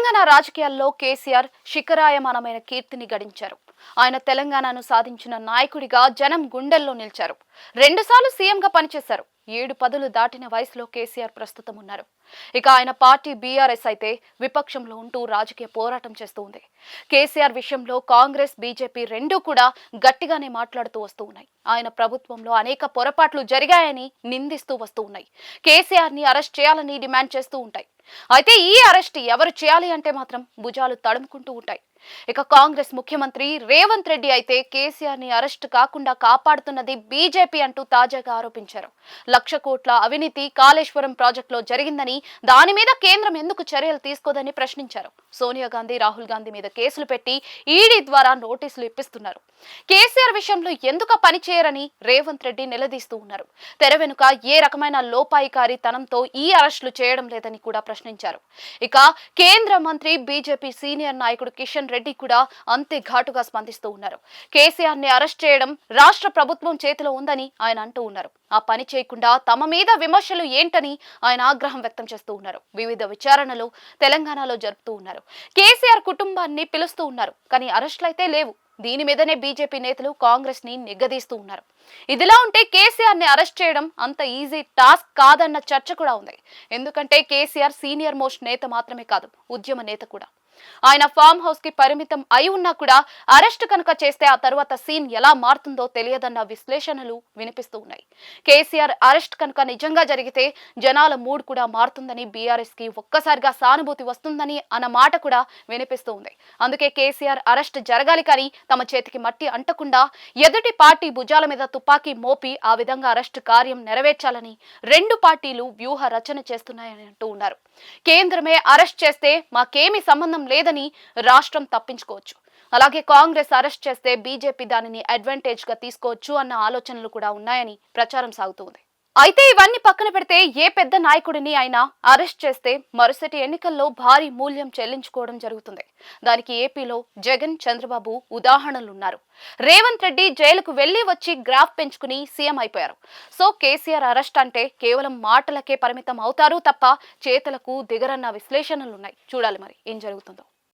తెలంగాణ రాజకీయాల్లో కేసీఆర్ శిఖరాయమానమైన కీర్తిని గడించారు. ఆయన తెలంగాణను సాధించిన నాయకుడిగా జనం గుండెల్లో నిలిచారు. 2 సార్లు సీఎంగా పనిచేశారు. 7 పదులు దాటిన వయసులో కేసీఆర్ ప్రస్తుతం ఉన్నారు. ఇక ఆయన పార్టీ బీఆర్ఎస్ అయితే విపక్షంలో ఉంటూ రాజకీయ పోరాటం చేస్తూ ఉంది. కేసీఆర్ విషయంలో కాంగ్రెస్, బీజేపీ రెండూ కూడా గట్టిగానే మాట్లాడుతూ వస్తూ ఉన్నాయి. ఆయన ప్రభుత్వంలో అనేక పొరపాట్లు జరిగాయని నిందిస్తూ వస్తూ ఉన్నాయి. కేసీఆర్ ని అరెస్ట్ చేయాలని డిమాండ్ చేస్తూ ఉంటాయి. అయితే ఈ అరెస్ట్ ఎవరు చేయాలి అంటే మాత్రం భుజాలు తడుముకుంటూ ఉంటాయి. ఇక కాంగ్రెస్ ముఖ్యమంత్రి రేవంత్ రెడ్డి అయితే కేసీఆర్ ని అరెస్ట్ కాకుండా కాపాడుతున్నది బీజేపీ అంటూ తాజాగా ఆరోపించారు. 1,00,000 కోట్ల అవినీతి కాళేశ్వరం ప్రాజెక్టులో జరిగిందని, దాని మీద కేంద్రం ఎందుకు చర్యలు తీసుకోదని ప్రశ్నించారు. సోనియా గాంధీ, రాహుల్ గాంధీ మీద కేసులు పెట్టి ఈడీ ద్వారా నోటీసులు ఇప్పిస్తున్నారు. కేసీఆర్ విషయంలో ఎందుకు పని చేయరని రేవంత్ రెడ్డి నిలదీస్తూ ఉన్నారు. తెర వెనుక ఏ రకమైన లోపాయికారి తనంతో ఈ అరెస్టులు చేయడం లేదని కూడా ప్రశ్నించారు. ఇక కేంద్ర మంత్రి, బీజేపీ సీనియర్ నాయకుడు కిషన్ రెడ్డి కూడా అంతే ఘాటుగా స్పందిస్తూ ఉన్నారు. కేసీఆర్ ని అరెస్ట్ చేయడం రాష్ట్ర ప్రభుత్వం చేతిలో ఉందని ఆయన అంటూ ఉన్నారు. ఆ పని చేయకుండా తమ మీద విమర్శలు ఏంటని ఆయన ఆగ్రహం వ్యక్తం చేస్తూ ఉన్నారు. వివిధ విచారణలు తెలంగాణలో జరుపుతూ ఉన్నారు. కేసీఆర్ కుటుంబాన్ని పిలుస్తూ ఉన్నారు, కానీ అరెస్టులు అయితే లేవు. దీని మీదనే బీజేపీ నేతలు కాంగ్రెస్ ని నిగ్గదీస్తూ ఉన్నారు. ఇదిలా ఉంటే కేసీఆర్ ని అరెస్ట్ చేయడం అంత ఈజీ టాస్క్ కాదన్న చర్చ కూడా ఉంది. ఎందుకంటే కేసీఆర్ సీనియర్ మోస్ట్ నేత మాత్రమే కాదు, ఉద్యమ నేత కూడా. ఆయన ఫామ్ హౌస్ కి పరిమితం అయి ఉన్నా కూడా అరెస్ట్ కనుక చేస్తే ఆ తర్వాత సీన్ ఎలా మారుతుందో తెలియదన్న విశ్లేషణలు వినిపిస్తూ ఉన్నాయి. కేసీఆర్ అరెస్ట్ కనుక నిజంగా జరిగితే జనాల మూడ్ కూడా మారుతుందని, బీఆర్ఎస్ కి ఒక్కసారిగా సానుభూతి వస్తుందని అన్న మాట కూడా వినిపిస్తూ ఉంది. అందుకే కేసీఆర్ అరెస్ట్ జరగాలి, కానీ తమ చేతికి మట్టి అంటకుండా ఎదుటి పార్టీ భుజాల మీద తుపాకీ మోపి ఆ విధంగా అరెస్ట్ కార్యం నెరవేర్చాలని 2 పార్టీలు వ్యూహ రచన చేస్తున్నాయని అంటూ ఉన్నారు. కేంద్రమే అరెస్ట్ చేస్తే మాకేమీ సంబంధం లేదని రాష్ట్రం తప్పించుకోవచ్చు. అలాగే కాంగ్రెస్ అరెస్ట్ చేస్తే బీజేపీ దానిని అడ్వాంటేజ్ గా తీసుకోవచ్చు అన్న ఆలోచనలు కూడా ఉన్నాయని ప్రచారం సాగుతోంది. అయితే ఇవన్నీ పక్కన పెడితే ఏ పెద్ద నాయకుడిని అయినా అరెస్ట్ చేస్తే మరుసటి ఎన్నికల్లో భారీ మూల్యం చెల్లించుకోవడం జరుగుతుంది. దానికి ఏపీలో జగన్, చంద్రబాబు ఉదాహరణలున్నారు. రేవంత్ రెడ్డి జైలుకు వెళ్లి వచ్చి గ్రాఫ్ పెంచుకుని సీఎం అయిపోయారు. సో కేసీఆర్ అరెస్ట్ అంటే కేవలం మాటలకే పరిమితం అవుతారు తప్ప చేతలకు దిగరన్న విశ్లేషణలున్నాయి. చూడాలి మరి ఏం జరుగుతుందో.